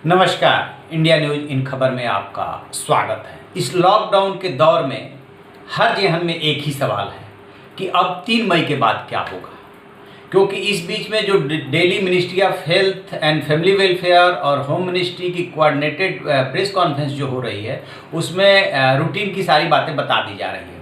नमस्कार, India news in खबर में आपका स्वागत है। इस लॉकडाउन के दौर में हर जेहन में एक ही सवाल है कि अब 3 मई के बाद क्या होगा, क्योंकि इस बीच में जो Delhi ministry of health and family welfare और होम मिनिस्ट्री की कोऑर्डिनेटेड प्रेस कॉन्फ्रेंस जो हो रही है उसमें रूटीन की सारी बातें बता दी जा रही है।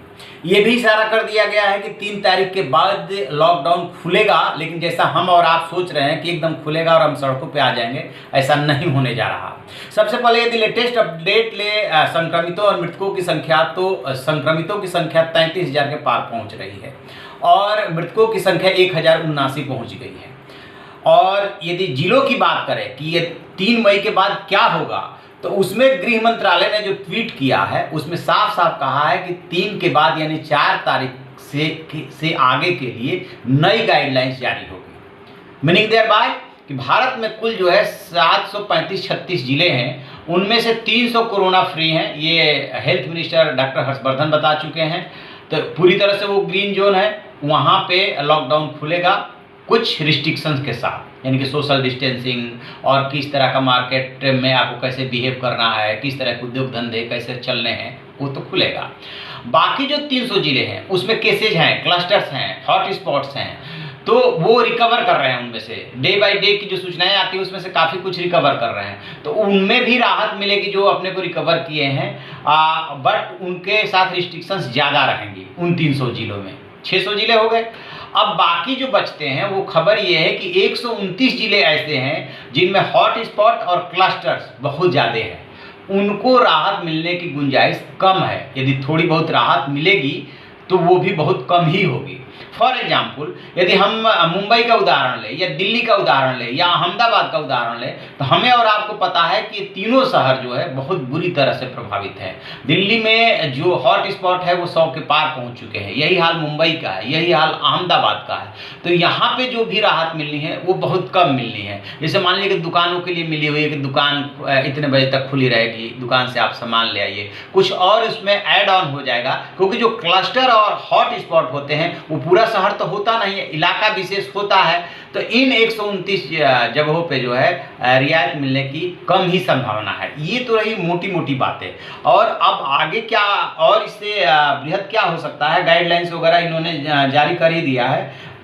ये भी इशारा कर दिया गया है कि 3 तारीख के बाद लॉकडाउन खुलेगा, लेकिन जैसा हम और आप सोच रहे हैं कि एकदम खुलेगा और हम सड़कों पे आ जाएंगे, ऐसा नहीं होने जा रहा। सबसे पहले यदि लेटेस्ट अपडेट ले संक्रमितों और मृतकों की संख्या, तो संक्रमितों की संख्या 33,000 के पार पहुंच रही है और मृतकों की संख्या 1,079 पहुंच गई है। और यदि जिलों की बात करें कि ये 3 मई के बाद क्या होगा, तो उसमें गृह मंत्रालय ने जो ट्वीट किया है उसमें साफ साफ कहा है कि 3 के बाद यानी 4 तारीख से आगे के लिए नई गाइडलाइंस जारी होगी। मीनिंग देयर बाय कि भारत में कुल जो है 735-36 जिले हैं, उनमें से 300 कोरोना फ्री हैं। ये हेल्थ मिनिस्टर डॉक्टर हर्षवर्धन बता चुके हैं। तो पूरी तरह से वो ग्रीन जोन है, वहाँ पे लॉकडाउन खुलेगा कुछ रिस्ट्रिक्शंस के साथ, यानी कि सोशल डिस्टेंसिंग और किस तरह का मार्केट में आपको कैसे बिहेव करना है, किस तरह के उद्योग धंधे कैसे चलने हैं, वो तो खुलेगा। बाकी जो 300 जिले हैं उसमें केसेज हैं, क्लस्टर्स हैं, हॉट स्पॉट्स हैं, तो वो रिकवर कर रहे हैं। उनमें से डे बाय डे की जो सूचनाएं आती है उसमें से काफ़ी कुछ रिकवर कर रहे हैं, तो उनमें भी राहत मिलेगी जो अपने को रिकवर किए हैं। बट उनके साथ रिस्ट्रिक्शंस ज़्यादा रहेंगी उन 300 जिलों में। 600 जिले हो गए। अब बाकी जो बचते हैं वो खबर ये है कि 129 जिले ऐसे हैं जिनमें हॉट स्पॉट और क्लस्टर्स बहुत ज़्यादा हैं, उनको राहत मिलने की गुंजाइश कम है। यदि थोड़ी बहुत राहत मिलेगी तो वो भी बहुत कम ही होगी। फॉर एग्जाम्पल यदि हम मुंबई का उदाहरण लें या दिल्ली का उदाहरण लें या अहमदाबाद का उदाहरण लें, तो हमें और आपको पता है कि तीनों शहर जो है बहुत बुरी तरह से प्रभावित हैं। दिल्ली में जो हॉट स्पॉट है वो 100 के पार पहुंच चुके हैं, यही हाल मुंबई का है, यही हाल अहमदाबाद का है। तो यहाँ पे जो भी राहत मिलनी है वो बहुत कम मिलनी है। जैसे मान लीजिए कि दुकानों के लिए मिली हुई है कि दुकान इतने बजे तक खुली रहेगी, दुकान से आप सामान ले आइए, कुछ और इसमें ऐड ऑन हो जाएगा, क्योंकि जो क्लस्टर और हॉट स्पॉट होते हैं वो पूरा शहर तो होता नहीं है, इलाका विशेष होता है। तो इन 129 जगहों पे जो है रियायत मिलने की कम ही संभावना है। ये तो रही मोटी मोटी बातें। और अब आगे क्या और इससे बृहद क्या हो सकता है, गाइडलाइंस वगैरह इन्होंने जारी कर ही दिया है।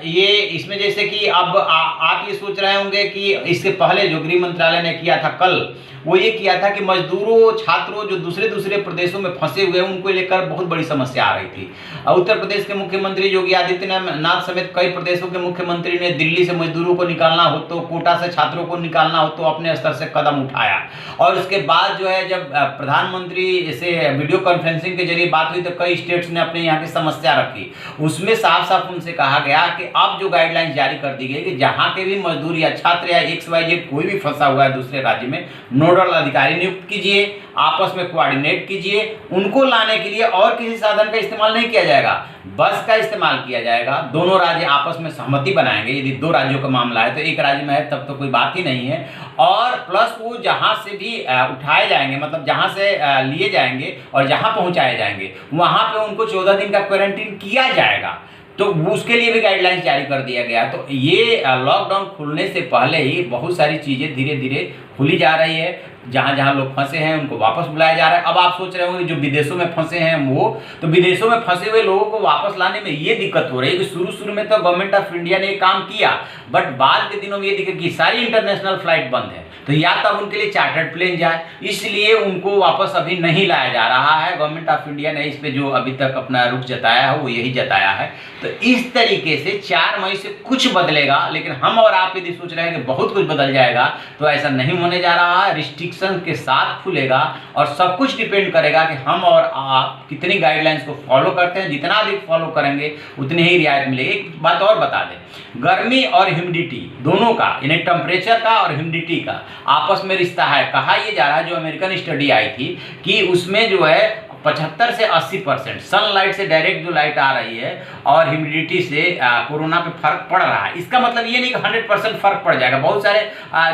ये इसमें जैसे कि अब आप ये सोच रहे होंगे कि इससे पहले जो गृह मंत्रालय ने किया था कल, वो ये किया था कि मजदूरों, छात्रों जो दूसरे प्रदेशों में फंसे हुए हैं उनको लेकर बहुत बड़ी समस्या आ रही थी। उत्तर प्रदेश के मुख्यमंत्री योगी आदित्यनाथ समेत कई प्रदेशों के मुख्यमंत्री ने दिल्ली से मजदूरों को निकालना हो तो, कोटा से छात्रों को निकालना हो तो अपने स्तर से कदम उठाया। और उसके बाद जो है जब प्रधानमंत्री से वीडियो कॉन्फ्रेंसिंग के जरिए बात हुई तो कई स्टेट्स ने अपने यहाँ की समस्या रखी। उसमें साफ साफ उनसे कहा गया कि अब जो गाइडलाइंस जारी कर दी गई कि जहाँ के भी मजदूर या छात्र या XYZ कोई भी फंसा हुआ है दूसरे राज्य में, नोडल अधिकारी नियुक्त कीजिए, आपस में कोऑर्डिनेट कीजिए, उनको लाने के लिए और किसी साधन का इस्तेमाल नहीं किया जाएगा, बस का इस्तेमाल किया जाएगा। दोनों राज्य आपस में सहमति बनाएंगे। यदि 2 राज्यों का मामला है तो एक राज्य में है तब तो कोई बात ही नहीं है। और प्लस वो जहाँ से भी उठाए जाएंगे, मतलब जहाँ से लिए जाएंगे और जहाँ पहुँचाए जाएंगे वहाँ पे उनको 14 दिन का क्वारंटीन किया जाएगा। तो उसके लिए भी गाइडलाइंस जारी कर दिया गया। तो ये लॉकडाउन खुलने से पहले ही बहुत सारी चीज़ें धीरे धीरे खुली जा रही है। जहाँ जहाँ लोग फंसे हैं उनको वापस बुलाया जा रहा है। अब आप सोच रहे होंगे जो विदेशों में फंसे हैं वो, तो विदेशों में फंसे हुए लोगों को वापस लाने में ये दिक्कत हो रही है कि शुरू में तो गवर्नमेंट ऑफ इंडिया ने ये काम किया, बट बाद के दिनों में ये दिक्कत कि सारी इंटरनेशनल फ्लाइट बंद है, तो या तब उनके लिए चार्टर्ड प्लेन जाए, इसलिए उनको वापस अभी नहीं लाया जा रहा है। गवर्नमेंट ऑफ इंडिया ने इस पे जो अभी तक अपना रुख जताया है वो यही जताया है। तो इस तरीके से 4 मई से कुछ बदलेगा, लेकिन हम और आप यदि सोच रहे हैं कि बहुत कुछ बदल जाएगा तो ऐसा नहीं होने जा रहा है। रिस्ट्रिक्शन के साथ खुलेगा और सब कुछ डिपेंड करेगा कि हम और आप कितनी गाइडलाइंस को फॉलो करते हैं। जितना अधिक फॉलो करेंगे उतनी ही रियायत मिलेगी। एक बात और बता दें, गर्मी और ह्यूमिडिटी दोनों का, यानी टेम्परेचर का और ह्यूमिडिटी का आपस में रिश्ता है। कहा यह जा रहा है, जो अमेरिकन स्टडी आई थी कि उसमें जो है 75 से 80% सनलाइट से डायरेक्ट जो लाइट आ रही है और ह्यूमिडिटी से कोरोना पे फर्क पड़ रहा है। इसका मतलब ये नहीं कि 100% फर्क पड़ जाएगा। बहुत सारे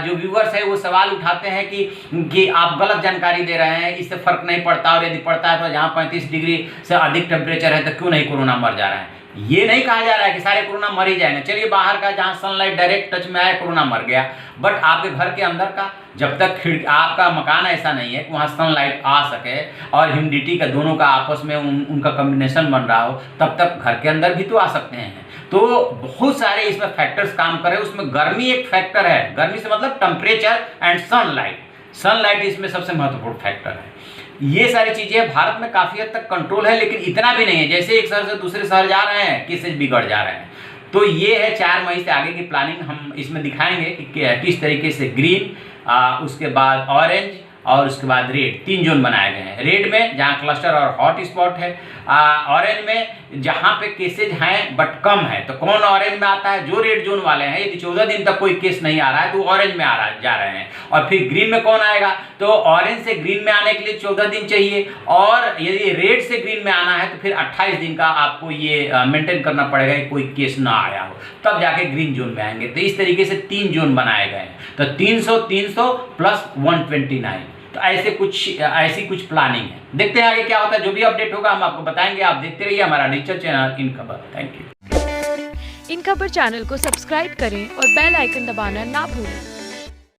जो व्यूअर्स है वो सवाल उठाते हैं कि आप गलत जानकारी दे रहे हैं, इससे फर्क नहीं पड़ता, और यदि पड़ता है तो जहाँ 35 डिग्री से अधिक टेम्परेचर है तो क्यों नहीं कोरोना मर जा रहा है। ये नहीं कहा जा रहा है कि सारे कोरोना मर ही जाएंगे। चलिए बाहर का जहाँ सनलाइट डायरेक्ट टच में आया कोरोना मर गया, बट आपके घर के अंदर का जब तक खिड़की, आपका मकान ऐसा नहीं है कि वहाँ सनलाइट आ सके और ह्यूमिडिटी का दोनों का आपस में उनका कॉम्बिनेशन बन रहा हो, तब तक घर के अंदर भी तो आ सकते हैं। तो बहुत सारे इसमें फैक्टर्स काम कर रहे हैं। उसमें गर्मी एक फैक्टर है, गर्मी से मतलब टेम्परेचर एंड सनलाइट इसमें सबसे महत्वपूर्ण फैक्टर है। ये सारी चीज़ें भारत में काफ़ी हद तक कंट्रोल है, लेकिन इतना भी नहीं है। जैसे एक शहर से दूसरे शहर जा रहे हैं, केसेज बिगड़ जा रहे हैं। तो ये है 4 मई से आगे की प्लानिंग हम इसमें दिखाएंगे कि किस तरीके से ग्रीन, उसके बाद ऑरेंज और उसके बाद रेड, 3 जोन बनाए गए हैं। रेड में जहाँ क्लस्टर और हॉट स्पॉट है, ऑरेंज में जहाँ पे केसेज हैं बट कम है। तो कौन ऑरेंज में आता है? जो रेड जोन वाले हैं। यदि 14 दिन तक कोई केस नहीं आ रहा है तो ऑरेंज में जा रहे हैं। और फिर ग्रीन में कौन आएगा? तो ऑरेंज से ग्रीन में आने के लिए 14 दिन चाहिए, और यदि रेड से ग्रीन में आना है तो फिर 28 दिन का आपको ये मेंटेन करना पड़ेगा कि कोई केस ना आया हो, तब जाके ग्रीन जोन में आएंगे। तो इस तरीके से 3 जोन बनाए गए हैं। तो 300 प्लस 129, तो ऐसी कुछ प्लानिंग है। देखते हैं आगे क्या होता है। जो भी अपडेट होगा हम आपको बताएंगे। आप देखते रहिए हमारा डिजिटल चैनल इन खबर। Thank you. इन खबर चैनल को सब्सक्राइब करें और बेल आइकन दबाना ना भूलें।